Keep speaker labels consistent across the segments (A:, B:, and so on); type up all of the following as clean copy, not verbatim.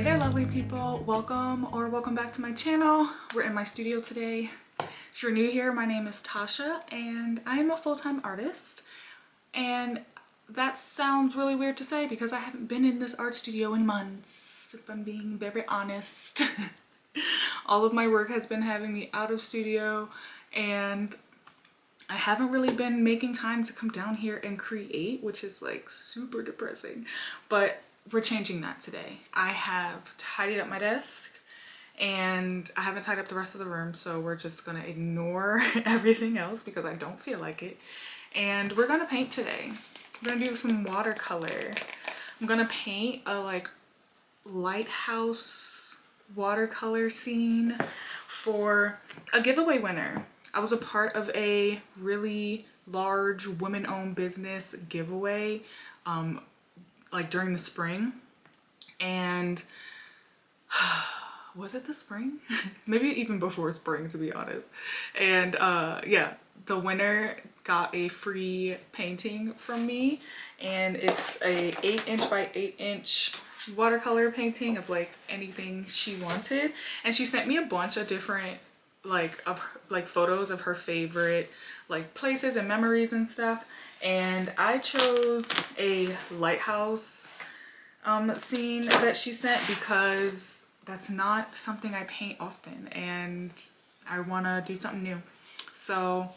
A: there, lovely people. Welcome back to my channel. We're in my studio today. If you're new here, my name is Tasha and I am a full-time artist. And that sounds really weird to say because I haven't been in this art studio in months, if I'm being very honest. All of my work has been having me out of studio and I haven't really been making time to come down here and create, which is like super depressing. But we're changing that today. I have tidied up my desk and I haven't tidied up the rest of the room, so we're just gonna ignore everything else because I don't feel like it. And we're gonna paint today. We're gonna do some watercolor. I'm gonna paint a like lighthouse watercolor scene for a giveaway winner. I was a part of a really large women-owned business giveaway like during the spring, and was it the spring? Maybe even before spring, to be honest. And yeah, the winner got a free painting from me, and it's a 8" by 8" watercolor painting of like anything she wanted. And she sent me a bunch of different photos of her favorite like places and memories and stuff, and I chose a lighthouse scene that she sent because that's not something I paint often and I want to do something new. So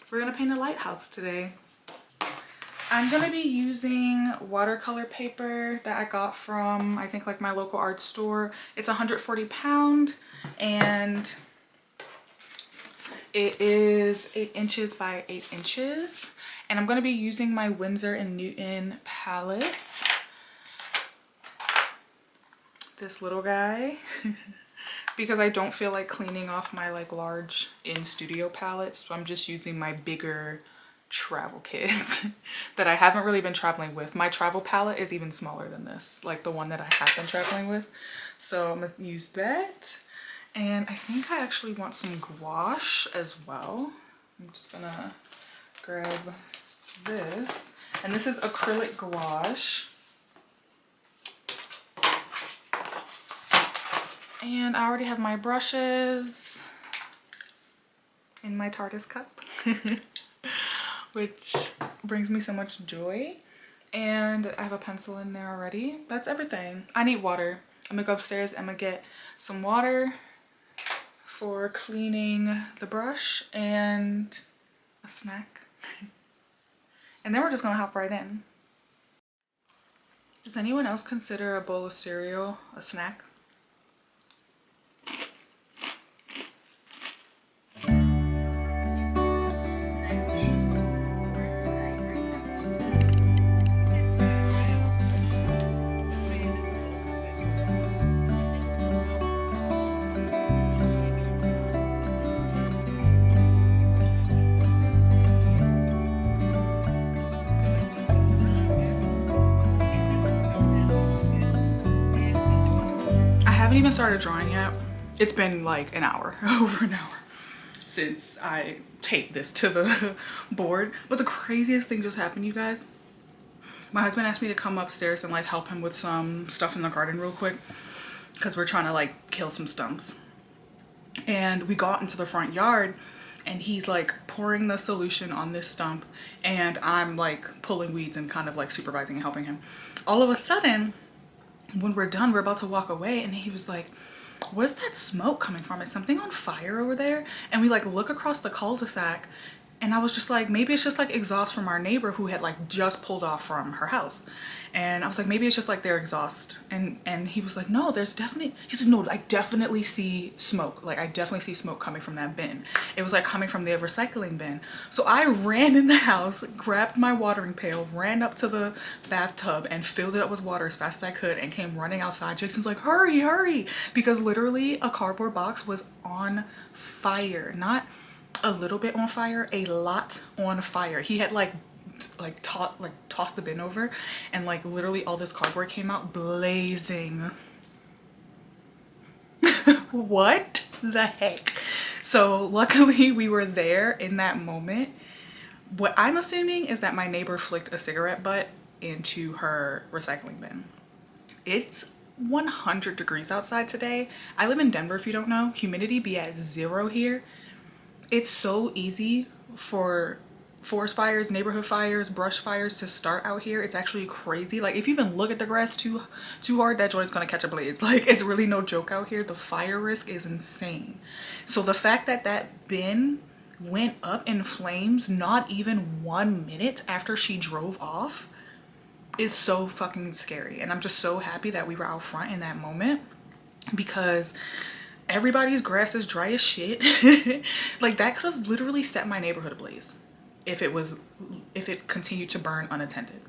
A: we're gonna paint a lighthouse today. I'm gonna be using watercolor paper that I got from, I think, like my local art store. It's 140 pound and it is 8" by 8", and I'm going to be using my Winsor & Newton palette, this little guy, because I don't feel like cleaning off my like large in-studio palettes, so I'm just using my bigger travel kit that I haven't really been traveling with. My travel palette is even smaller than this, like the one that I have been traveling with, so I'm going to use that. And I think I actually want some gouache as well. I'm just gonna grab this. And this is acrylic gouache. And I already have my brushes in my TARDIS cup, which brings me so much joy. And I have a pencil in there already. That's everything. I need water. I'm gonna go upstairs, I'm gonna get some water for cleaning the brush and a snack. And then we're just gonna hop right in. Does anyone else consider a bowl of cereal a snack? I haven't even started drawing yet. It's been like an hour, over an hour, since I taped this to the board. But the craziest thing just happened, you guys. My husband asked me to come upstairs and like help him with some stuff in the garden real quick because we're trying to like kill some stumps. And we got into the front yard and he's like pouring the solution on this stump and I'm like pulling weeds and kind of like supervising and helping him. All of a sudden, when we're done, we're about to walk away and he was like, where's that smoke coming from? Is something on fire over there? And we like look across the cul-de-sac and I was just like, maybe it's just like exhaust from our neighbor who had like just pulled off from her house. And I was like, maybe it's just like their exhaust. And he was like, no, there's definitely, he's like, no, I definitely see smoke. Like I definitely see smoke coming from that bin. It was like coming from the recycling bin. So I ran in the house, grabbed my watering pail, ran up to the bathtub and filled it up with water as fast as I could and came running outside. Jason's like, hurry, hurry. Because literally a cardboard box was on fire. Not a little bit on fire, a lot on fire. He had tossed the bin over and like literally all this cardboard came out blazing. What the heck? So luckily we were there in that moment. What I'm assuming is that my neighbor flicked a cigarette butt into her recycling bin. It's 100 degrees outside today. I live in Denver, if you don't know. Humidity be at 0 here. It's so easy for forest fires, neighborhood fires, brush fires to start out here. It's actually crazy. Like if you even look at the grass too hard, that joint's gonna catch a blaze. Like it's really no joke out here. The fire risk is insane. So the fact that that bin went up in flames not even 1 minute after she drove off is so fucking scary. And I'm just so happy that we were out front in that moment, because everybody's grass is dry as shit. Like that could have literally set my neighborhood ablaze if it continued to burn unattended,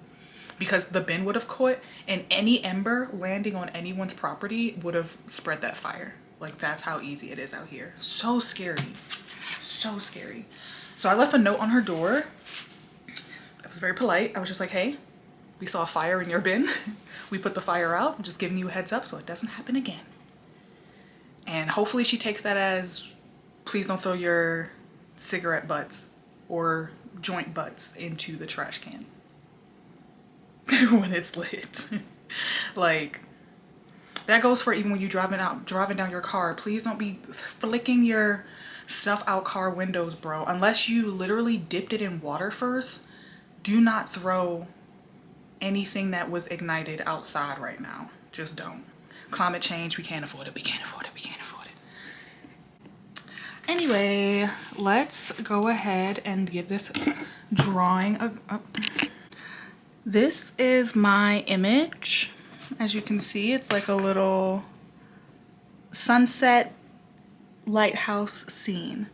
A: because the bin would have caught and any ember landing on anyone's property would have spread that fire. Like that's how easy it is out here. So scary, so scary. So I left a note on her door. I was very polite. I was just like, hey, we saw a fire in your bin. We put the fire out. I'm just giving you a heads up so it doesn't happen again. And hopefully she takes that as, please don't throw your cigarette butts or joint butts into the trash can when it's lit. Like that goes for even when you driving down your car. Please don't be flicking your stuff out car windows, bro. Unless you literally dipped it in water first, do not throw anything that was ignited outside right now. Just don't. Climate change, we can't afford it. We can't afford it. We can't afford it. Anyway, let's go ahead and give this drawing a this is my image. As you can see, it's like a little sunset lighthouse scene.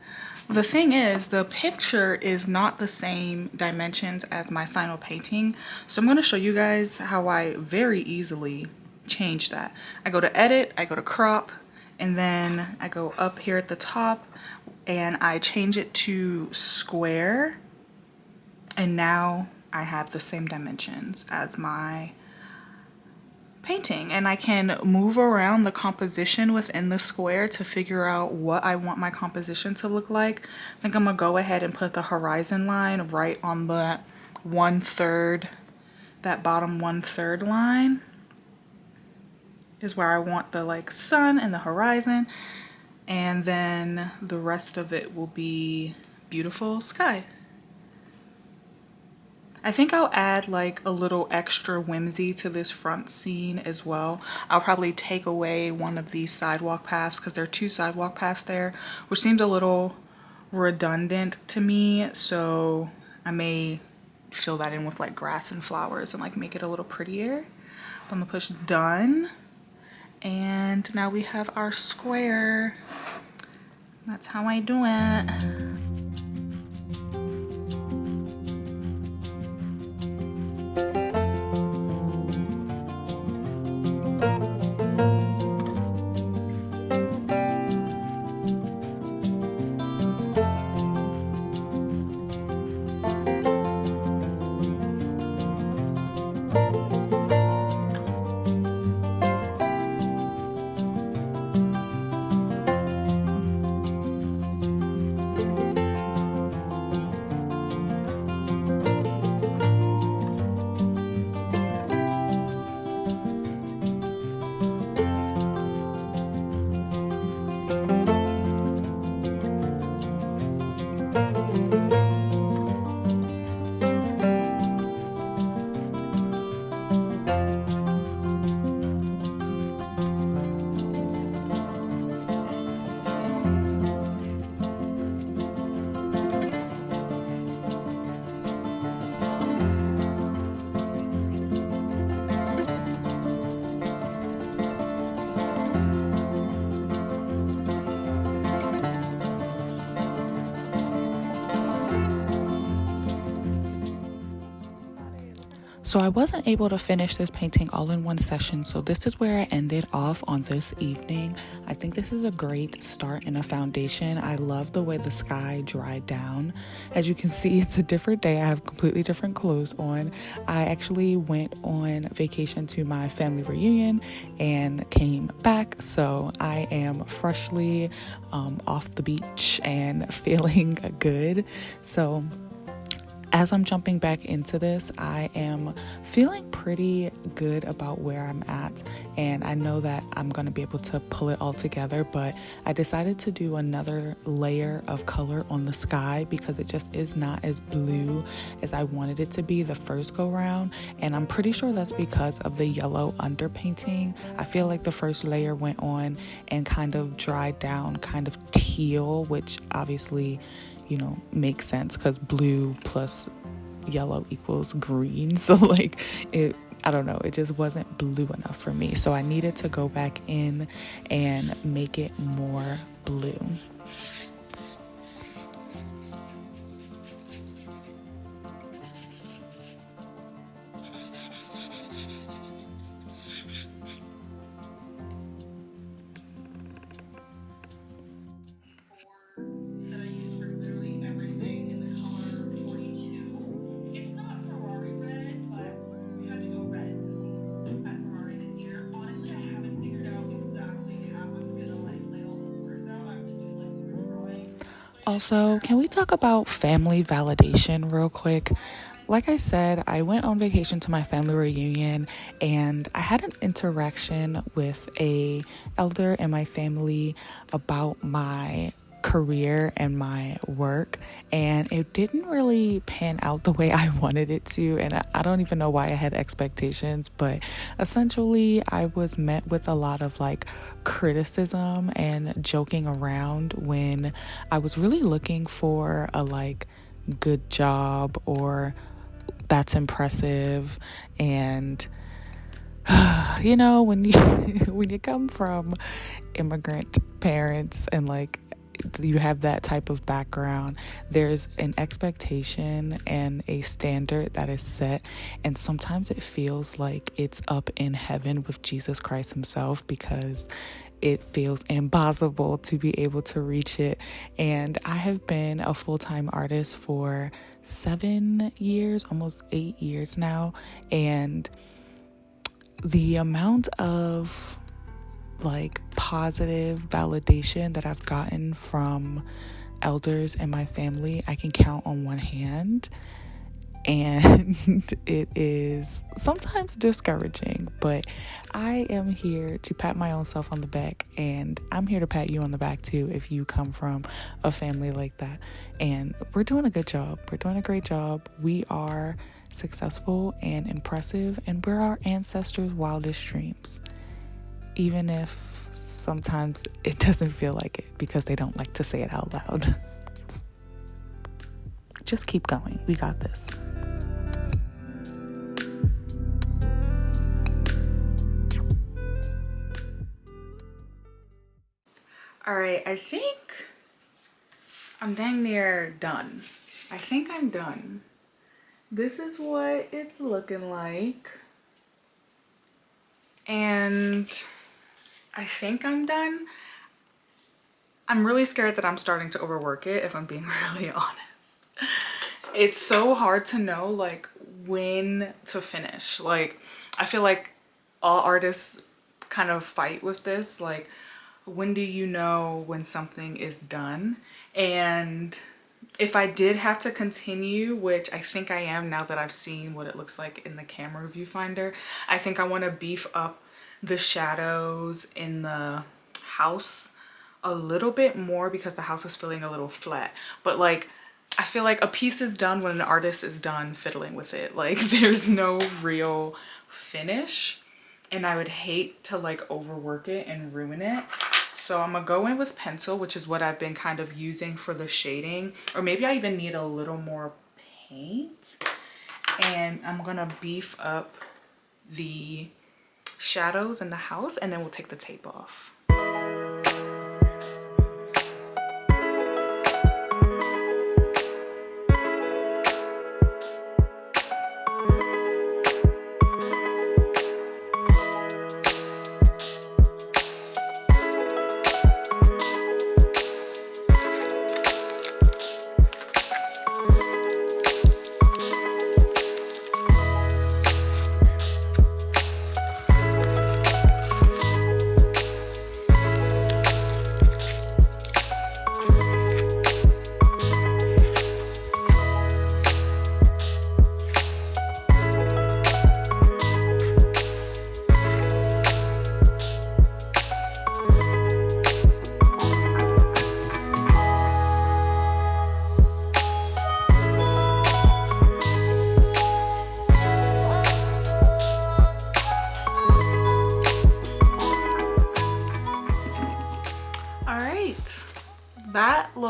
A: The thing is, the picture is not the same dimensions as my final painting. So I'm going to show you guys how I very easily change that. I go to edit, I go to crop, and then I go up here at the top and I change it to square. And now I have the same dimensions as my painting, and I can move around the composition within the square to figure out what I want my composition to look like. I think I'm gonna go ahead and put the horizon line right on the 1/3, that bottom 1/3 line is where I want the like sun and the horizon, and then the rest of it will be beautiful sky. I think I'll add like a little extra whimsy to this front scene as well. I'll probably take away one of these sidewalk paths because there are 2 sidewalk paths there, which seemed a little redundant to me. So I may fill that in with like grass and flowers and like make it a little prettier. I'm gonna push done. And now we have our square. That's how I do it. So I wasn't able to finish this painting all in one session, so this is where I ended off on this evening. I think this is a great start and a foundation. I love the way the sky dried down. As you can see, it's a different day. I have completely different clothes on. I actually went on vacation to my family reunion and came back, so I am freshly off the beach and feeling good. So
B: As I'm jumping back into this, I am feeling pretty good about where I'm at, and I know that I'm going to be able to pull it all together, but I decided to do another layer of color on the sky because it just is not as blue as I wanted it to be the first go round, and I'm pretty sure that's because of the yellow underpainting. I feel like the first layer went on and kind of dried down kind of teal, which obviously makes sense because blue plus yellow equals green. So like I don't know, it just wasn't blue enough for me. So I needed to go back in and make it more blue. Also, can we talk about family validation real quick? Like I said, I went on vacation to my family reunion and I had an interaction with a elder in my family about my career and my work, and it didn't really pan out the way I wanted it to, and I don't even know why I had expectations, but essentially I was met with a lot of like criticism and joking around when I was really looking for a like good job or that's impressive. And when you when you come from immigrant parents and like you have that type of background, there's an expectation and a standard that is set, and sometimes it feels like it's up in heaven with Jesus Christ himself because it feels impossible to be able to reach it. And I have been a full-time artist for 7 years, almost 8 years now, and the amount of like positive validation that I've gotten from elders in my family, I can count on one hand. And it is sometimes discouraging, but I am here to pat my own self on the back, and I'm here to pat you on the back too if you come from a family like that. And we're doing a good job. We're doing a great job. We are successful and impressive, and we're our ancestors' wildest dreams. Even if sometimes it doesn't feel like it because they don't like to say it out loud. Just keep going. We got this.
A: All right, I think I'm dang near done. I think I'm done. This is what it's looking like. And I think I'm done. I'm really scared that I'm starting to overwork it, if I'm being really honest. It's so hard to know like when to finish. Like I feel like all artists kind of fight with this. Like, when do you know when something is done? And if I did have to continue, which I think I am now that I've seen what it looks like in the camera viewfinder, I think I want to beef up the shadows in the house a little bit more because the house is feeling a little flat. But like, I feel like a piece is done when an artist is done fiddling with it. Like there's no real finish, and I would hate to like overwork it and ruin it. So I'm gonna go in with pencil, which is what I've been kind of using for the shading, or maybe I even need a little more paint. And I'm gonna beef up the shadows in the house, and then we'll take the tape off.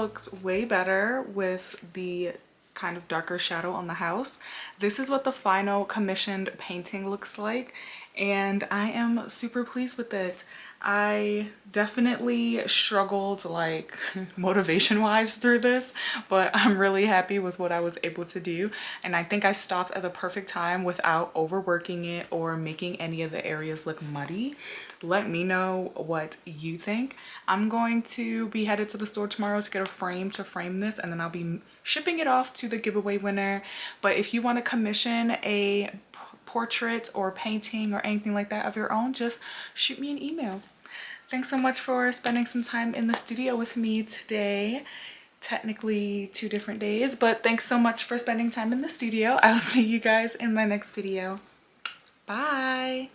A: looks way better with the kind of darker shadow on the house. This is what the final commissioned painting looks like, and I am super pleased with it. I definitely struggled like motivation wise through this, but I'm really happy with what I was able to do. And I think I stopped at the perfect time without overworking it or making any of the areas look muddy. Let me know what you think. I'm going to be headed to the store tomorrow to get a frame to frame this, and then I'll be shipping it off to the giveaway winner. But if you want to commission a portrait or painting or anything like that of your own, just shoot me an email. Thanks so much for spending some time in the studio with me today. Technically 2 different days, but thanks so much for spending time in the studio. I'll see you guys in my next video. Bye.